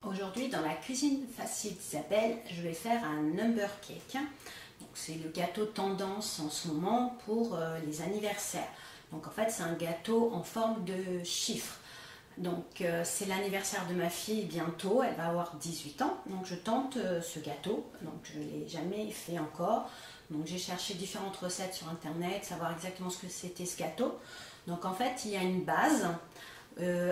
Aujourd'hui, dans la cuisine facile d'Isabelle, je vais faire un number cake. C'est le gâteau tendance en ce moment pour les anniversaires. Donc en fait, c'est un gâteau en forme de chiffre. Donc c'est l'anniversaire de ma fille bientôt, elle va avoir 18 ans. Donc je tente ce gâteau, donc je ne l'ai jamais fait encore. Donc j'ai cherché différentes recettes sur internet, savoir exactement ce que c'était ce gâteau. Donc en fait, il y a une base.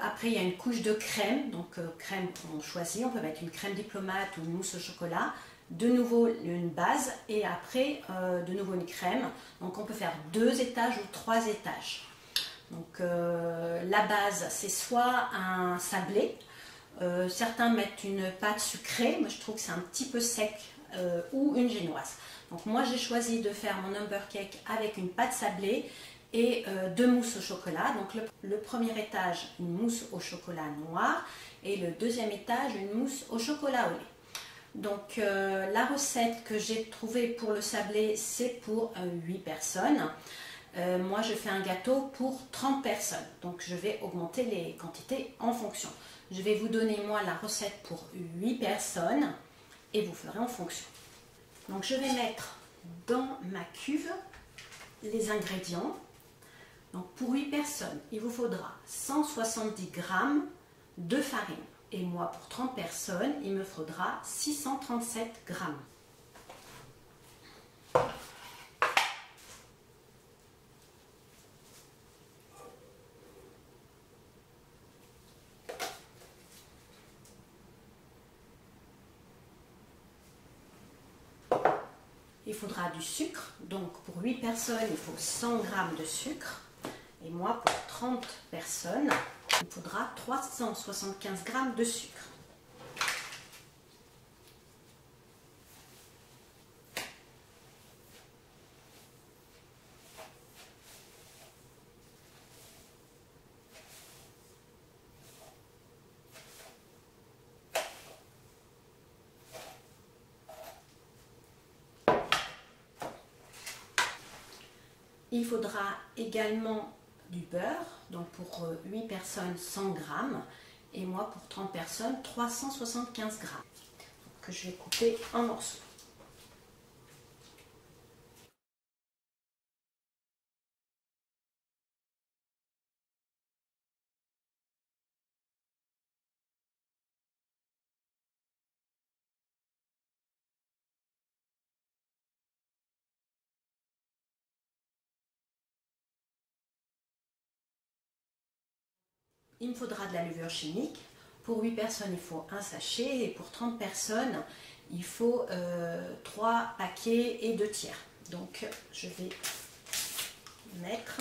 Après, il y a une couche de crème, donc crème qu'on choisit, on peut mettre une crème diplomate ou une mousse au chocolat, de nouveau une base et après de nouveau une crème. Donc on peut faire 2 étages ou 3 étages. Donc la base, c'est soit un sablé, certains mettent une pâte sucrée, moi je trouve que c'est un petit peu sec, ou une génoise. Donc moi j'ai choisi de faire mon number cake avec une pâte sablée et 2 mousses au chocolat. Donc le premier étage, une mousse au chocolat noir et le deuxième étage, une mousse au chocolat au lait. Donc la recette que j'ai trouvée pour le sablé, c'est pour 8 personnes. Moi je fais un gâteau pour 30 personnes, donc je vais augmenter les quantités en fonction. Je vais vous donner moi la recette pour 8 personnes et vous ferez en fonction. Donc je vais mettre dans ma cuve les ingrédients. Donc pour 8 personnes, il vous faudra 170 g de farine. Et moi, pour 30 personnes, il me faudra 637 g. Il faudra du sucre. Donc pour 8 personnes, il faut 100 g de sucre. Et moi, pour 30 personnes, il faudra 375 g de sucre. Il faudra également du beurre, donc pour 8 personnes 100 g et moi pour 30 personnes 375 g que je vais couper en morceaux. Il me faudra de la levure chimique. Pour 8 personnes, il faut un sachet et pour 30 personnes, il faut 3 paquets et 2 tiers. Donc, je vais mettre.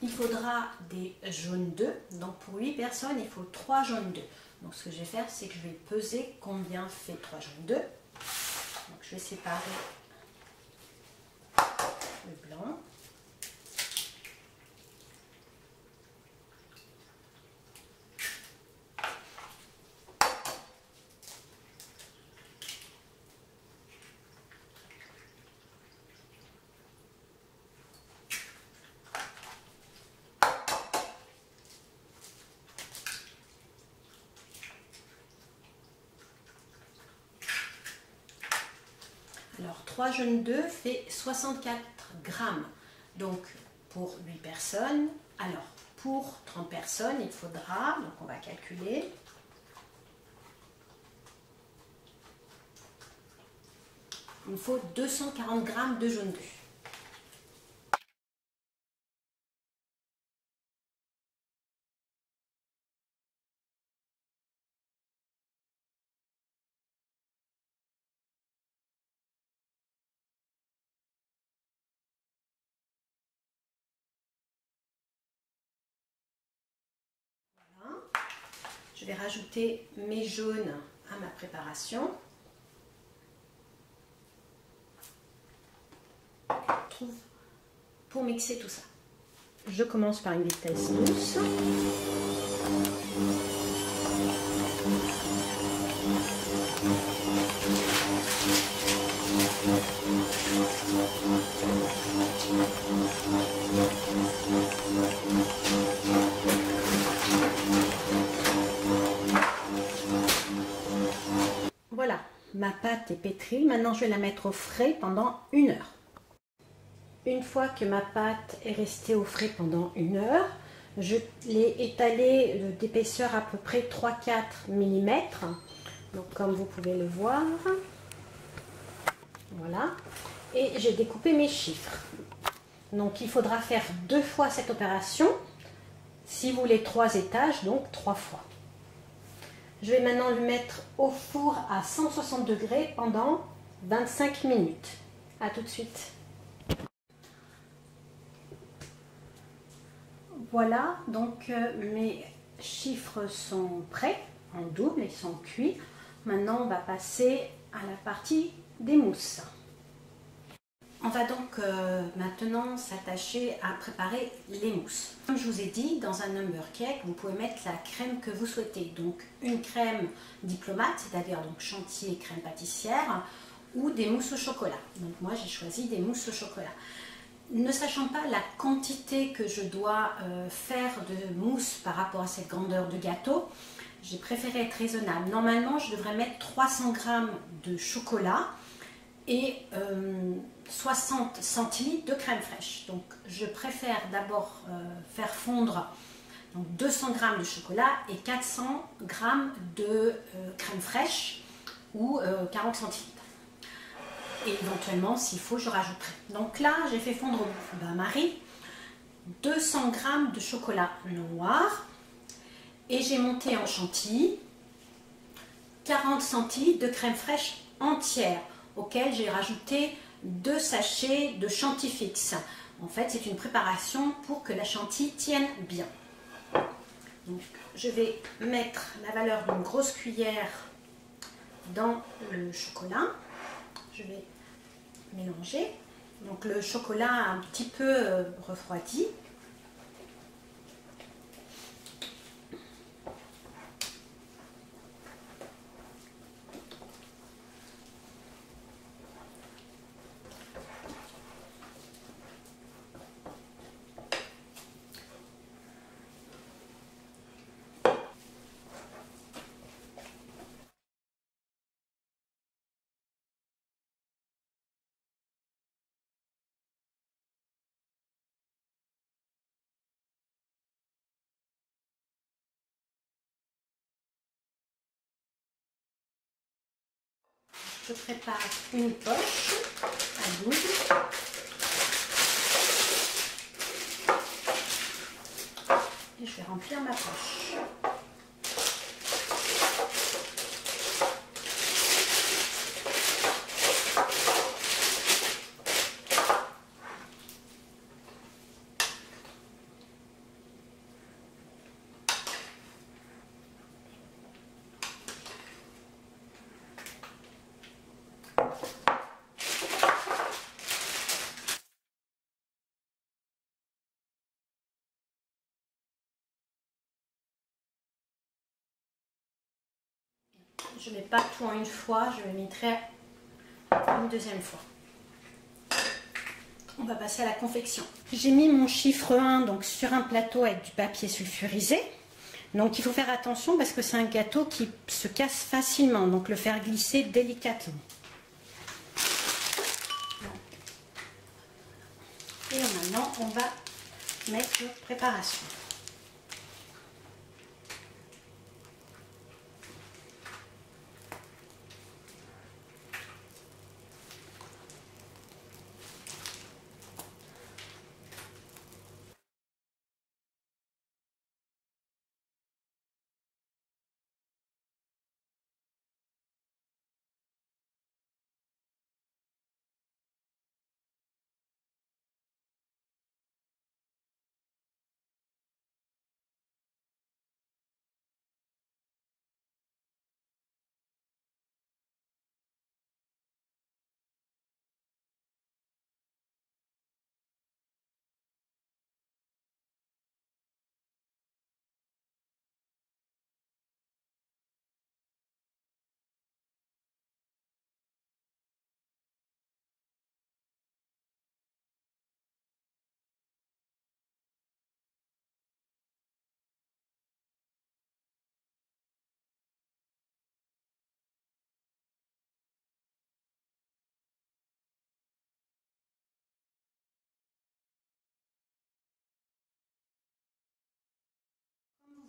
Il faudra des jaunes d'œufs. Donc pour 8 personnes, il faut 3 jaunes d'œufs. Donc ce que je vais faire, c'est que je vais peser combien fait 3 jaunes d'œufs. Donc je vais séparer le blanc. Alors 3 jaunes d'œufs fait 64 g. Donc pour 8 personnes. Alors pour 30 personnes, il faudra, donc on va calculer. Il me faut 240 g de jaune d'œuf. Je vais rajouter mes jaunes à ma préparation. retrouve pour mixer tout ça. Je commence par une vitesse douce. Voilà, ma pâte est pétrie. Maintenant, je vais la mettre au frais pendant 1 heure. Une fois que ma pâte est restée au frais pendant 1 heure, je l'ai étalée d'épaisseur à peu près 3-4 mm. Donc, comme vous pouvez le voir, voilà. Et j'ai découpé mes chiffres. Donc, il faudra faire 2 fois cette opération. Si vous voulez 3 étages, donc 3 fois. Je vais maintenant le mettre au four à 160 degrés pendant 25 minutes. A tout de suite. Voilà, donc mes chiffres sont prêts, en double, ils sont cuits. Maintenant, on va passer à la partie des mousses. On va donc maintenant s'attacher à préparer les mousses. Comme je vous ai dit, dans un number cake, vous pouvez mettre la crème que vous souhaitez. Donc une crème diplomate, c'est-à-dire donc chantilly et crème pâtissière, ou des mousses au chocolat. Donc moi j'ai choisi des mousses au chocolat. Ne sachant pas la quantité que je dois faire de mousse par rapport à cette grandeur de gâteau, j'ai préféré être raisonnable. Normalement, je devrais mettre 300 g de chocolat et 60 centilitres de crème fraîche. Donc, je préfère d'abord faire fondre donc 200 g de chocolat et 400 g de crème fraîche ou 40 centilitres. Et éventuellement, s'il faut, je rajouterai. Donc là, j'ai fait fondre au bain-marie 200 g de chocolat noir et j'ai monté en chantilly 40 centilitres de crème fraîche entière auquel j'ai rajouté 2 sachets de chantilly fixe. En fait, c'est une préparation pour que la chantilly tienne bien. Donc, je vais mettre la valeur d'une grosse cuillère dans le chocolat. Je vais mélanger. Donc le chocolat a un petit peu refroidi. Je prépare une poche à double. Et je vais remplir ma poche. Je ne mets pas tout en une fois, je le mettrai une deuxième fois. On va passer à la confection. J'ai mis mon chiffre 1 donc, sur un plateau avec du papier sulfurisé. Donc il faut faire attention parce que c'est un gâteau qui se casse facilement, donc le faire glisser délicatement. Et maintenant on va mettre notre préparation.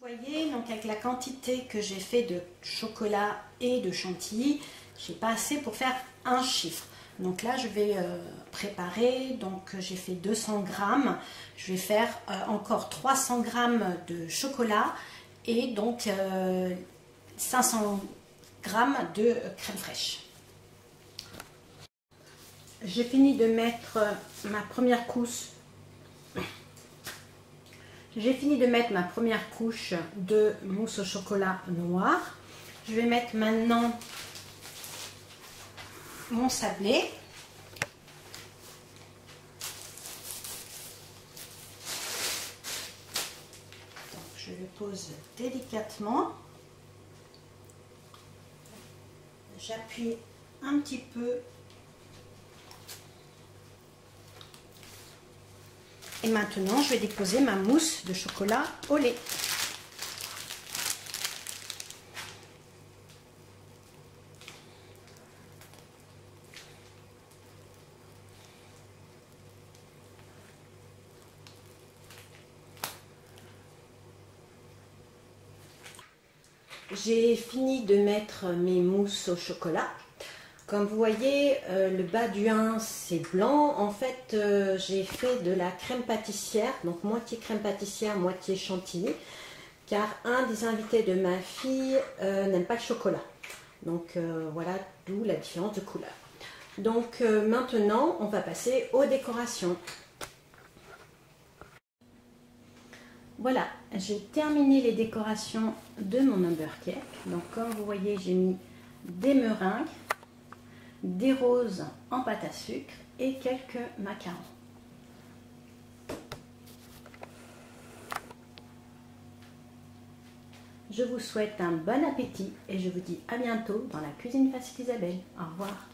voyez, donc avec la quantité que j'ai fait de chocolat et de chantilly, j'ai pas assez pour faire un chiffre. Donc là, je vais préparer, donc j'ai fait 200 grammes, je vais faire encore 300 grammes de chocolat et donc 500 grammes de crème fraîche. J'ai fini de mettre ma première couche. J'ai fini de mettre ma première couche de mousse au chocolat noir. Je vais mettre maintenant mon sablé. Donc, je le pose délicatement. J'appuie un petit peu. Et maintenant, je vais déposer ma mousse de chocolat au lait. J'ai fini de mettre mes mousses au chocolat. Comme vous voyez, le bas du 1 c'est blanc. En fait, j'ai fait de la crème pâtissière, donc moitié crème pâtissière, moitié chantilly, car un des invités de ma fille n'aime pas le chocolat. Donc voilà, d'où la différence de couleur. Donc maintenant, on va passer aux décorations. Voilà, j'ai terminé les décorations de mon number cake. Donc comme vous voyez, j'ai mis des meringues, des roses en pâte à sucre et quelques macarons. Je vous souhaite un bon appétit et je vous dis à bientôt dans la cuisine facile Isabelle. Au revoir.